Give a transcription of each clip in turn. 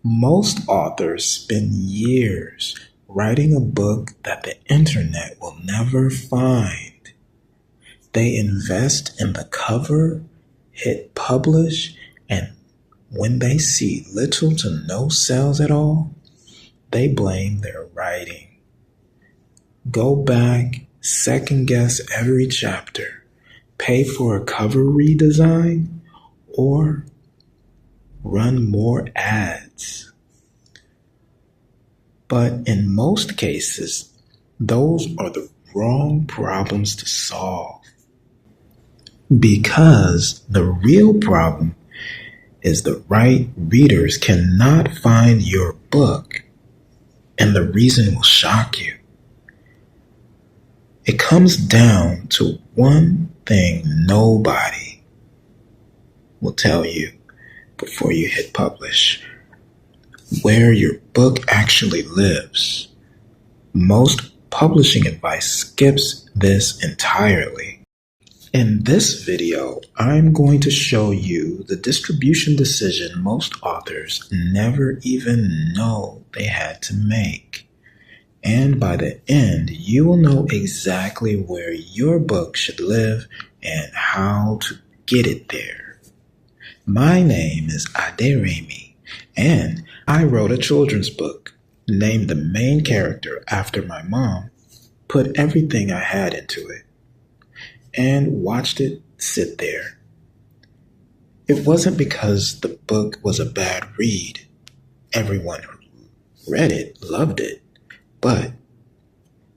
Most authors spend years writing a book that the internet will never find. They invest in the cover, hit publish, and when they see little to no sales at all, they blame their writing. Go back, second guess every chapter, pay for a cover redesign, or run more ads. But in most cases, those are the wrong problems to solve. Because the real problem is the right readers cannot find your book, and the reason will shock you. It comes down to one thing nobody will tell you before you hit publish: where your book actually lives. Most publishing advice skips this entirely. In this video, I'm going to show you the distribution decision most authors never even know they had to make. And by the end, you will know exactly where your book should live and how to get it there. My name is Aderemi, and I wrote a children's book, named the main character after my mom, put everything I had into it, and watched it sit there. It wasn't because the book was a bad read. Everyone who read it loved it, but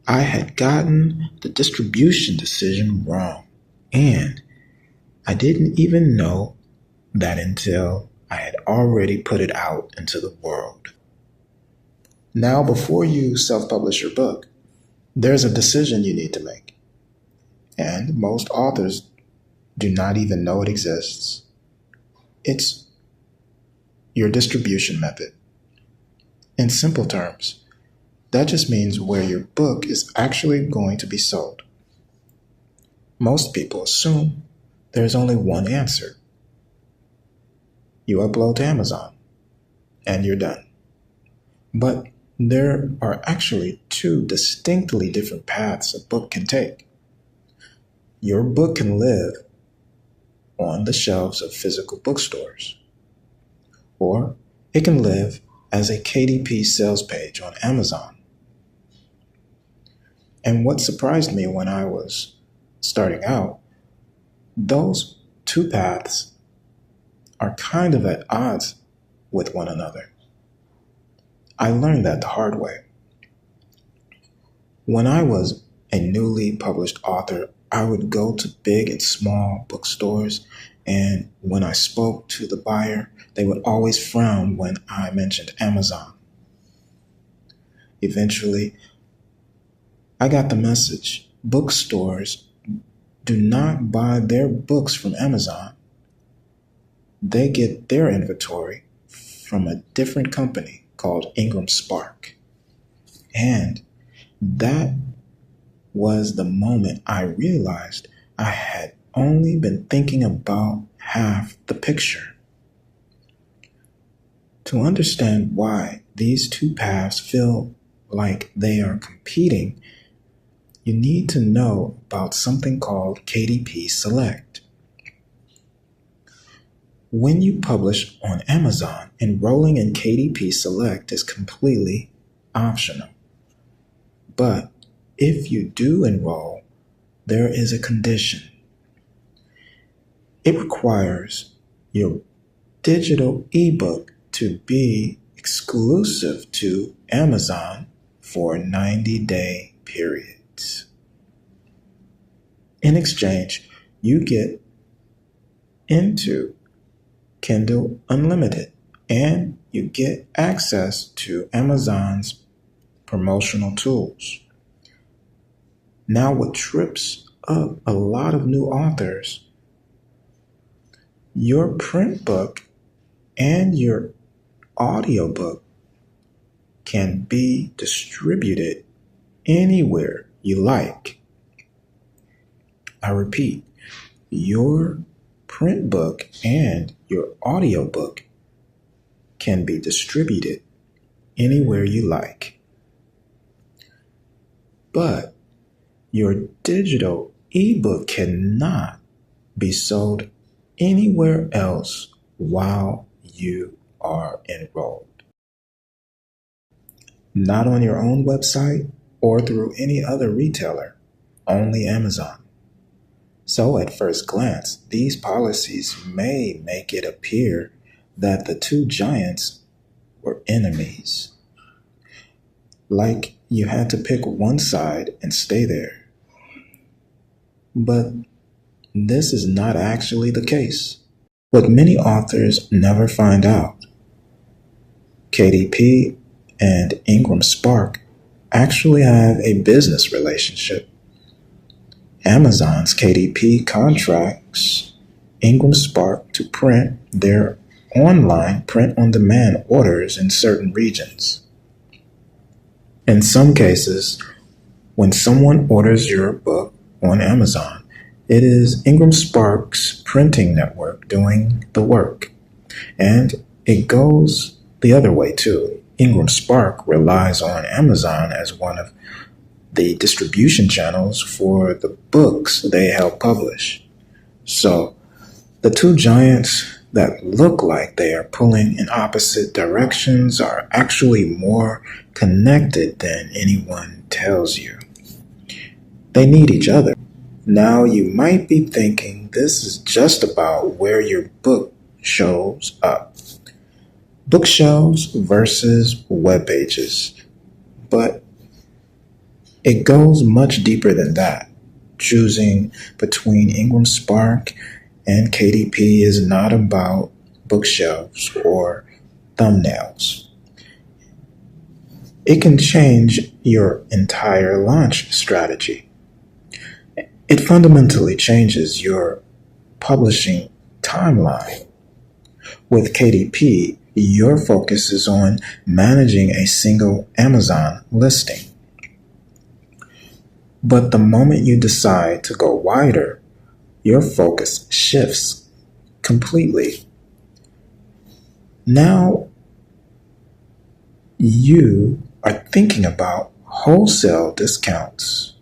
I had gotten the distribution decision wrong, and I didn't even know that until I had already put it out into the world. Now, before you self-publish your book, there's a decision you need to make. And most authors do not even know it exists. It's your distribution method. In simple terms, that just means where your book is actually going to be sold. Most people assume there's only one answer. You upload to Amazon, and you're done. But there are actually two distinctly different paths a book can take. Your book can live on the shelves of physical bookstores, or it can live as a KDP sales page on Amazon. And what surprised me when I was starting out, those two paths are kind of at odds with one another. I learned that the hard way. When I was a newly published author, I would go to big and small bookstores, and when I spoke to the buyer, they would always frown when I mentioned Amazon. Eventually, I got the message. Bookstores do not buy their books from Amazon. They get their inventory from a different company called Ingram Spark. And that was the moment I realized I had only been thinking about half the picture. To understand why these two paths feel like they are competing, you need to know about something called KDP Select. When you publish on Amazon, enrolling in KDP Select is completely optional. But if you do enroll, there is a condition. It requires your digital ebook to be exclusive to Amazon for 90-day periods. In exchange, you get into Kindle Unlimited, and you get access to Amazon's promotional tools. Now, what trips up a lot of new authors, your print book and your audiobook can be distributed anywhere you like. I repeat, your print book and your audiobook can be distributed anywhere you like. But your digital ebook cannot be sold anywhere else while you are enrolled. Not on your own website or through any other retailer, only Amazon. So at first glance, these policies may make it appear that the two giants were enemies. Like you had to pick one side and stay there. But this is not actually the case. What many authors never find out, KDP and Ingram Spark actually have a business relationship. Amazon's KDP contracts Ingram Spark to print their online print-on-demand orders in certain regions. In some cases, when someone orders your book on Amazon, it is Ingram Spark's printing network doing the work. And it goes the other way too. Ingram Spark relies on Amazon as one of the distribution channels for the books they help publish. So the two giants that look like they are pulling in opposite directions are actually more connected than anyone tells you. They need each other. Now you might be thinking this is just about where your book shows up. Bookshelves versus web pages. But it goes much deeper than that. Choosing between Ingram Spark and KDP is not about bookshelves or thumbnails. It can change your entire launch strategy. It fundamentally changes your publishing timeline. With KDP, your focus is on managing a single Amazon listing. But the moment you decide to go wider, your focus shifts completely. Now you are thinking about wholesale discounts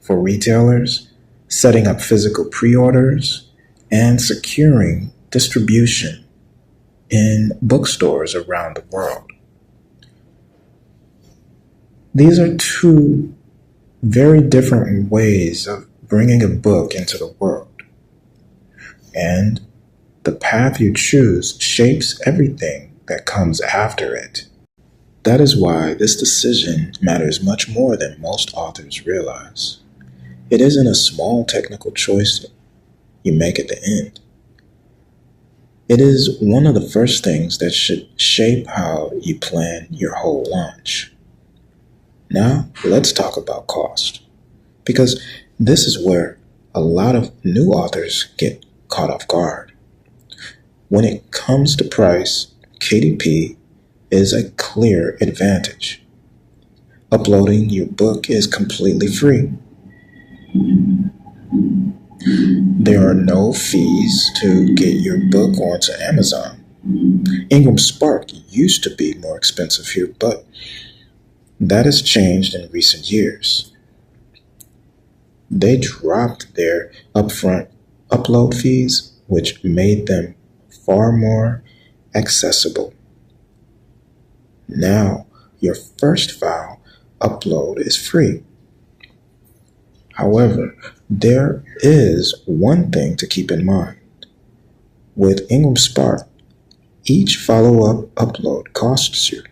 for retailers, setting up physical pre-orders, and securing distribution in bookstores around the world. These are two very different ways of bringing a book into the world. And the path you choose shapes everything that comes after it. That is why this decision matters much more than most authors realize. It isn't a small technical choice you make at the end. It is one of the first things that should shape how you plan your whole launch. Now, let's talk about cost, because this is where a lot of new authors get caught off guard. When it comes to price, KDP is a clear advantage. Uploading your book is completely free. There are no fees to get your book onto Amazon. Ingram Spark used to be more expensive here, but that has changed in recent years. They dropped their upfront upload fees, which made them far more accessible. Now, your first file upload is free. However, there is one thing to keep in mind. With Ingram Spark, each follow-up upload costs you.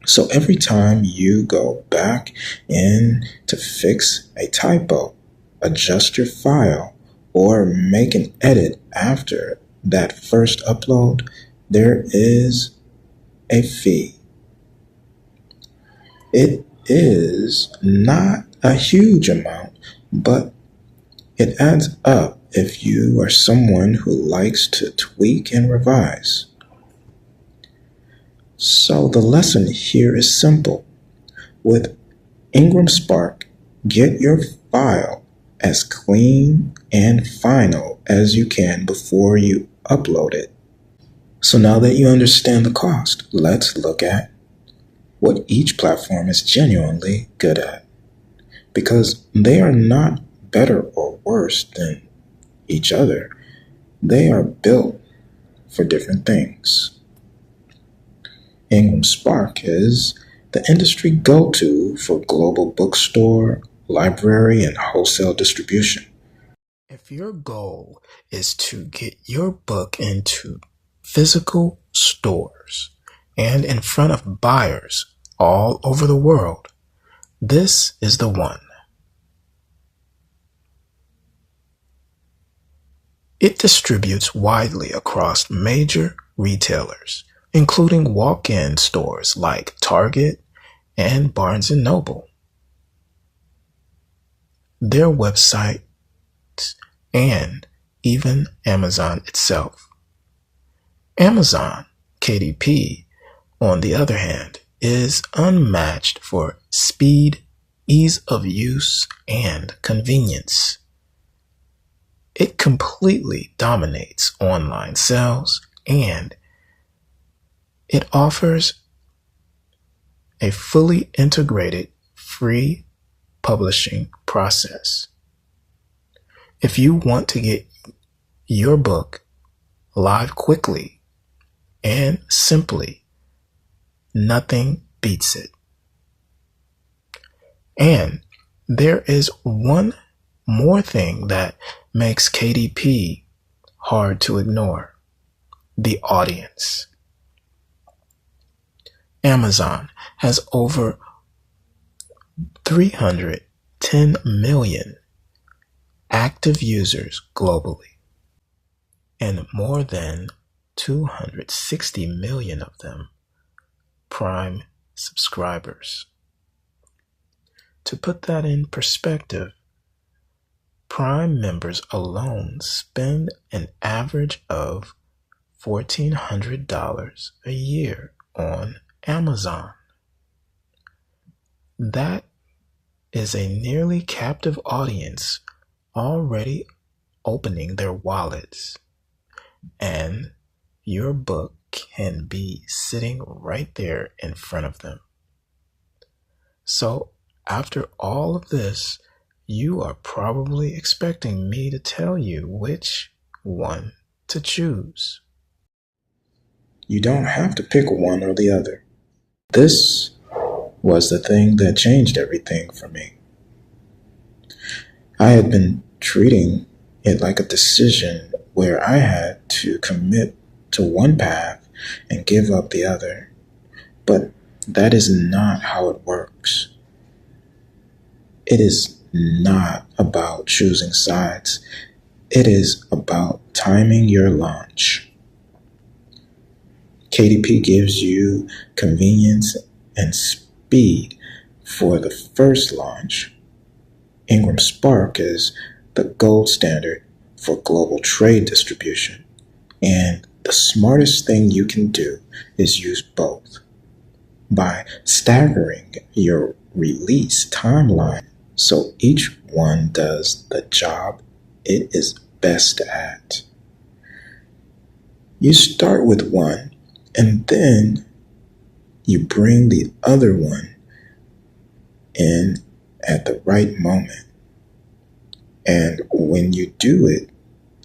So every time you go back in to fix a typo, adjust your file, or make an edit after that first upload, there is a fee. It is not a huge amount, but it adds up if you are someone who likes to tweak and revise. So the lesson here is simple. With Ingram Spark, get your file as clean and final as you can before you upload it. So now that you understand the cost, let's look at what each platform is genuinely good at. Because they are not better or worse than each other, they are built for different things. Ingram Spark is the industry go-to for global bookstore, library, and wholesale distribution. If your goal is to get your book into physical stores and in front of buyers all over the world, this is the one. It distributes widely across major retailers, including walk-in stores like Target and Barnes& Noble. Their website and even Amazon itself. Amazon KDP, on the other hand, is unmatched for speed, ease of use, and convenience. It completely dominates online sales and it offers a fully integrated free publishing process. If you want to get your book live quickly and simply, nothing beats it. And there is one more thing that makes KDP hard to ignore: the audience. Amazon has over 310 million active users globally, and more than 260 million of them Prime subscribers. To put that in perspective, Prime members alone spend an average of $1,400 a year on Amazon. That is a nearly captive audience already opening their wallets, and your book can be sitting right there in front of them. So, after all of this, you are probably expecting me to tell you which one to choose. You don't have to pick one or the other. This was the thing that changed everything for me. I had been treating it like a decision where I had to commit to one path and give up the other. But that is not how it works. It is not about choosing sides. It is about timing your launch. KDP gives you convenience and speed for the first launch. Ingram Spark is the gold standard for global trade distribution. And the smartest thing you can do is use both. By staggering your release timeline so each one does the job it is best at. You start with one and then you bring the other one in at the right moment. And when you do it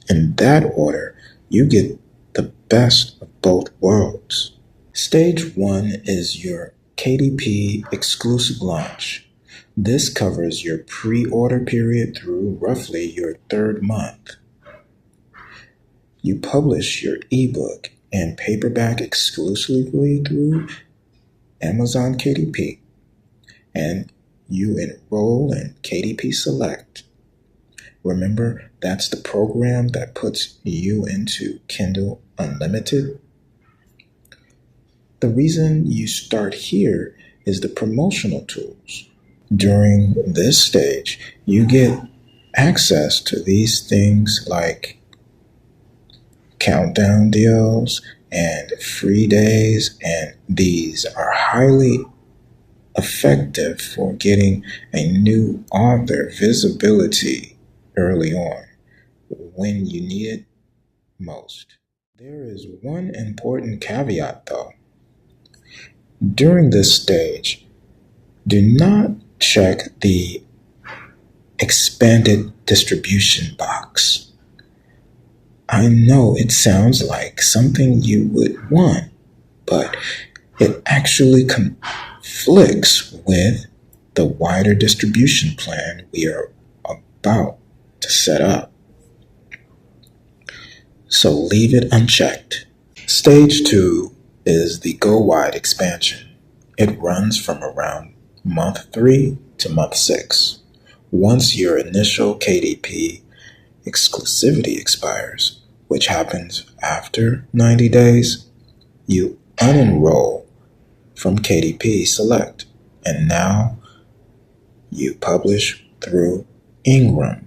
in that order, you get the best of both worlds. Stage 1 is your KDP exclusive launch. This covers your pre-order period through roughly your third month. You publish your ebook and paperback exclusively through Amazon KDP, and you enroll in KDP Select. Remember, that's the program that puts you into Kindle Unlimited. The reason you start here is the promotional tools. During this stage, you get access to these things like countdown deals and free days, and these are highly effective for getting a new author visibility early on when you need it most. There is one important caveat though. During this stage, do not check the expanded distribution box. I know it sounds like something you would want, but it actually conflicts with the wider distribution plan we are about to set up. So leave it unchecked. Stage 2 is the go wide expansion. It runs from around month 3 to month 6. Once your initial KDP exclusivity expires, which happens after 90 days, you unenroll from KDP Select, and now you publish through Ingram.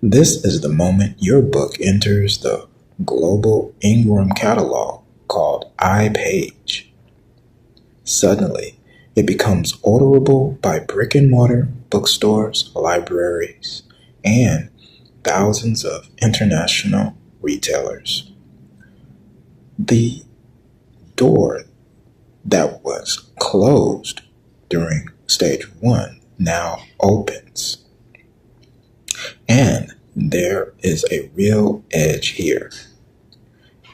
This is the moment your book enters the global Ingram catalog called iPage. Suddenly, it becomes orderable by brick and mortar bookstores, libraries, and thousands of international retailers. The door that was closed during stage 1 now opens. And there is a real edge here.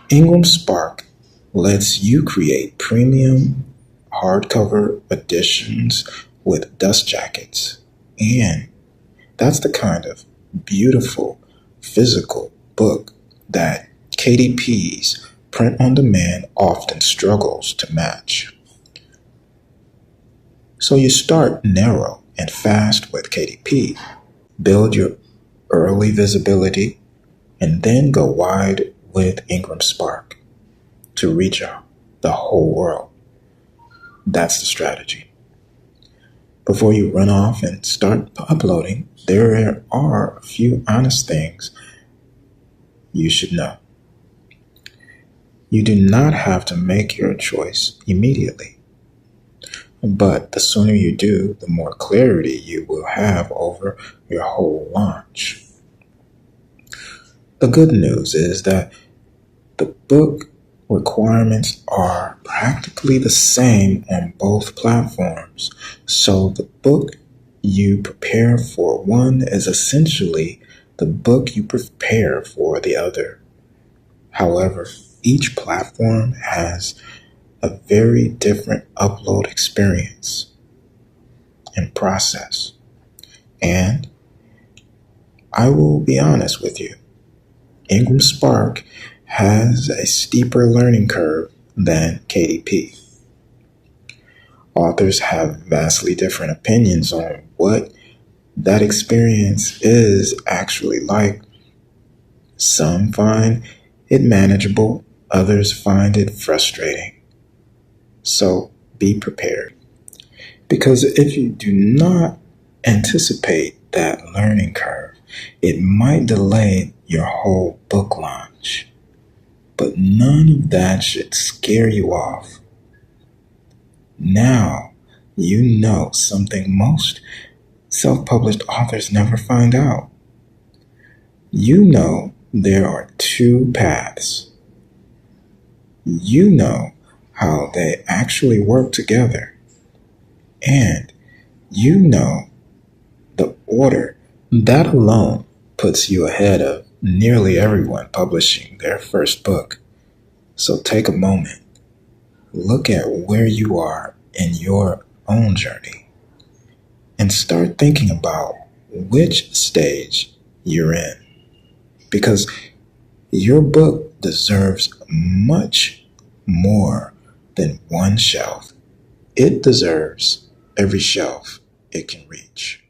Ingram Spark lets you create premium hardcover editions with dust jackets. And that's the kind of beautiful physical book that KDP's print on demand often struggles to match. So you start narrow and fast with KDP, build your early visibility, and then go wide with Ingram Spark to reach the whole world. That's the strategy. Before you run off and start uploading, there are a few honest things you should know. You do not have to make your choice immediately. But the sooner you do, the more clarity you will have over your whole launch. The good news is that the book requirements are practically the same on both platforms. So the book you prepare for one is essentially the book you prepare for the other. However, each platform has a very different upload experience and process. And I will be honest with you, Ingram Spark has a steeper learning curve than KDP. Authors have vastly different opinions on what that experience is actually like. Some find it manageable, others find it frustrating. So be prepared. Because if you do not anticipate that learning curve, it might delay your whole book launch. But none of that should scare you off. Now you know something most self-published authors never find out. You know there are two paths. You know how they actually work together. And you know the order. That alone puts you ahead of nearly everyone publishing their first book. So take a moment. Look at where you are in your own journey and start thinking about which stage you're in. Because your book deserves much more than one shelf. It deserves every shelf it can reach.